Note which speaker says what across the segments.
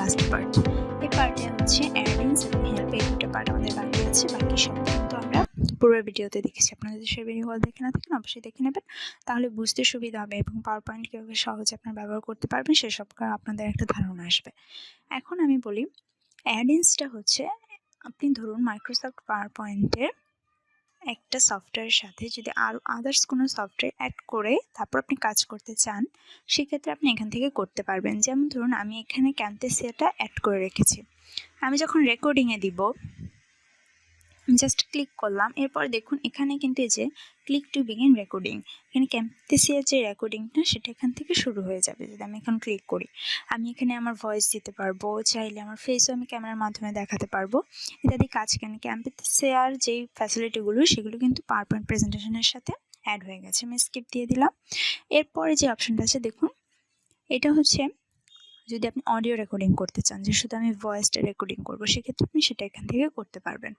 Speaker 1: Last part. এই পার্টে হচ্ছে অ্যাডিংস এবং হেল্প, এই দুটো পার্ট আমাদের বাকি আছে। বাকি সব কিন্তু আমরা পূর্বের ভিডিওতে দেখেছি। আপনারা যদি সেই ভিডিওগুলো দেখে না থাকেন অবশ্যই দেখে নেবেন, তাহলে বুঝতে সুবিধা হবে এবং পাওয়ার পয়েন্ট কীভাবে সহজে আপনারা ব্যবহার করতে পারবেন সেসব আপনাদের একটা ধারণা আসবে। এখন আমি বলি অ্যাডিংসটা হচ্ছে, আপনি ধরুন মাইক্রোসফট পাওয়ার পয়েন্টের একটা সফটওয়্যারের সাথে যদি আরও আদার্স কোনো সফটওয়্যার অ্যাড করে তারপর আপনি কাজ করতে চান, সেক্ষেত্রে আপনি এখান থেকে করতে পারবেন। যেমন ধরুন আমি এখানে ক্যামথেসিয়াটা অ্যাড করে রেখেছি, আমি যখন রেকর্ডিংয়ে দিব জাস্ট ক্লিক করলাম, এরপর দেখুন এখানে কিন্তু এই যে ক্লিক টু বিগিন রেকর্ডিং, এখানে ক্যামথেসিয়ার যে রেকর্ডিংটা সেটা এখান থেকে শুরু হয়ে যাবে। যদি আমি এখন ক্লিক করি, আমি এখানে আমার ভয়েস দিতে পারবো, চাইলে আমার ফেসও আমি ক্যামেরার মাধ্যমে দেখাতে পারবো ইত্যাদি কাজ। কেন ক্যামথেসিয়ার যেই ফ্যাসিলিটিগুলো সেগুলো কিন্তু পাওয়ার পয়েন্ট প্রেজেন্টেশনের সাথে অ্যাড হয়ে গেছে। আমি স্কিপ দিয়ে দিলাম। এরপরে যে অপশনটা আছে দেখুন, এটা হচ্ছে যদি আপনি অডিও রেকর্ডিং করতে চান, যে শুধু আমি ভয়েসটা রেকর্ডিং করবো, সেক্ষেত্রে আপনি সেটা এখান থেকে করতে পারবেন।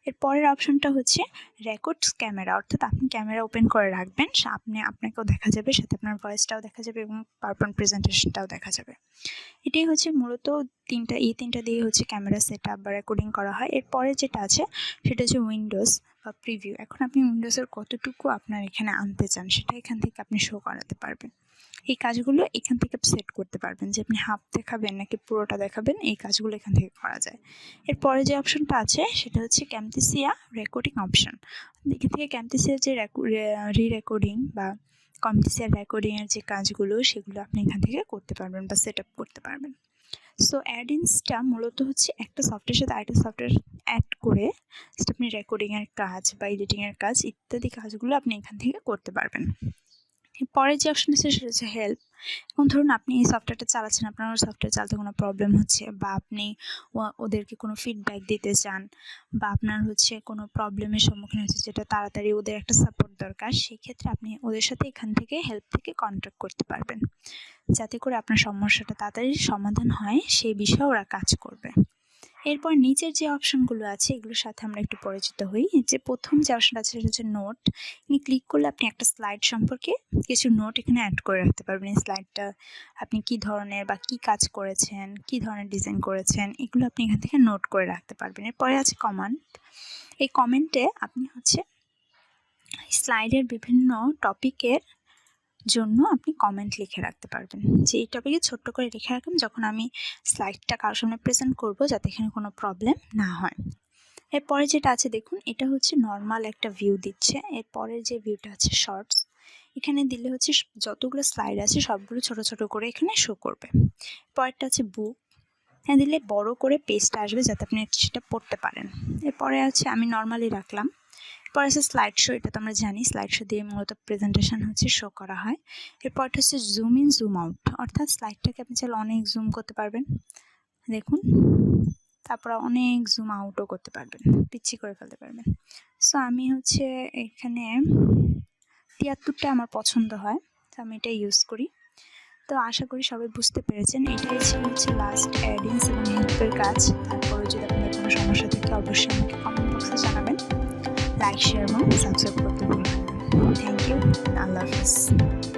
Speaker 1: এর পরের অপশনটা হচ্ছে রেকর্ডস ক্যামেরা, অর্থাৎ আপনি ক্যামেরা ওপেন করে রাখবেন, আপনাকেও দেখা যাবে, সাথে আপনার ভয়েসটাও দেখা যাবে এবং পাওয়ারপয়েন্ট প্রেজেন্টেশনটাও দেখা যাবে। এটাই হচ্ছে মূলত তিনটা দিয়ে হচ্ছে ক্যামেরা সেট আপ বা রেকর্ডিং করা হয়। এরপরে যেটা আছে সেটা হচ্ছে উইন্ডোজ বা প্রিভিউ। এখন আপনি উইন্ডোজের কতটুকু আপনার এখানে আনতে চান সেটা এখান থেকে আপনি শো করাতে পারবেন। এই কাজগুলো এখান থেকে সেট করতে পারবেন, যে আপনি হাফ দেখাবেন নাকি পুরোটা দেখাবেন, এই কাজগুলো এখান থেকে করা যায়। এরপরে যে অপশনটা আছে সেটা হচ্ছে ক্যামথেসিয়া রেকর্ডিং অপশন। এখান থেকে ক্যামথেসিয়ার যে রেকর্ডিং বা ক্যামথেসিয়ার রেকর্ডিংয়ের যে কাজগুলো সেগুলো আপনি এখান থেকে করতে পারবেন বা সেট আপ করতে পারবেন। সো অ্যাডিংসটা মূলত হচ্ছে একটা সফটওয়্যারের সাথে আরেকটা সফটওয়্যার অ্যাড করে আপনি রেকর্ডিংয়ের কাজ বা এডিটিংয়ের কাজ ইত্যাদি কাজগুলো আপনি এখান থেকে করতে পারবেন। পরের যে অপশন আছে সেটা হচ্ছে হেল্প। এখন ধরুন আপনি এই সফটওয়্যারটা চালাচ্ছেন, আপনার সফটওয়্যার চালাতে কোনো প্রবলেম হচ্ছে, বা আপনি ওদেরকে কোনো ফিডব্যাক দিতে চান, বা আপনার হচ্ছে কোনো প্রবলেমের সম্মুখীন হচ্ছে যেটা তাড়াতাড়ি ওদের একটা সাপোর্ট দরকার, সেক্ষেত্রে আপনি ওদের সাথে এখান থেকে হেল্প থেকে কন্ট্যাক্ট করতে পারবেন, যাতে করে আপনার সমস্যাটা তাড়াতাড়ি সমাধান হয় সেই বিষয়ে ওরা কাজ করবে। এরপর নিচের যে অপশনগুলো আছে এগুলোর সাথে আমরা একটু পরিচিত হই। যে প্রথম যে অপশনটা আছে সেটা হচ্ছে নোট। এখানে ক্লিক করলে আপনি একটা স্লাইড সম্পর্কে কিছু নোট এখানে অ্যাড করে রাখতে পারবেন। এই স্লাইডটা আপনি কি ধরনের বা কি কাজ করেছেন, কি ধরনের ডিজাইন করেছেন, এগুলো আপনি এখান থেকে নোট করে রাখতে পারবেন। এরপরে আছে কমেন্ট। এই কমেন্টে আপনি হচ্ছে স্লাইডের বিভিন্ন টপিকের জন্য আপনি কমেন্ট লিখে রাখতে পারবেন, যে এই টপিকে ছোট্ট করে লিখে রাখবেন যখন আমি স্লাইডটা কারোর সামনে প্রেজেন্ট করব, যাতে এখানে কোনো প্রবলেম না হয়। এরপরে যেটা আছে দেখুন, এটা হচ্ছে নর্মাল একটা ভিউ দিচ্ছে। এরপরের যে ভিউটা আছে শর্টস, এখানে দিলে হচ্ছে যতগুলো স্লাইড আছে সবগুলো ছোট ছোট করে এখানে শো করবে। পরেরটা আছে বুক, হ্যাঁ দিলে বড় করে পেজটা আসবে যাতে আপনি সেটা পড়তে পারেন। এরপরে আছে আমি নর্মালি রাখলাম। এরপর আছে স্লাইড শো, এটা তো আমরা জানি স্লাইড শো দিয়ে মূলত প্রেজেন্টেশন হচ্ছে শো করা হয়। এরপরটা হচ্ছে জুম ইন জুম আউট, অর্থাৎ স্লাইডটাকে আপনি চাইলে অনেক জুম করতে পারবেন, দেখুন, তারপর অনেক জুম আউটও করতে পারবেন, পিচ্ছি করে ফেলতে পারবেন। সো আমি হচ্ছে এখানে ৭৩টা আমার পছন্দ হয়, তো আমি এটা ইউজ করি। তো আশা করি সবাই বুঝতে পেরেছেন, এটাই ছিল হচ্ছে লাস্ট অ্যাডিংস এবং হেল্পের কাজ। তারপরে যদি আপনাদের কোনো সমস্যা থাকে অবশ্যই আমাকে কমেন্ট বক্সে জানাবেন। লাইক, শেয়ার এবং সাবস্ক্রাইব করতে ভুলবেন না। থ্যাংক ইউ, আল্লাহ হাফিজ।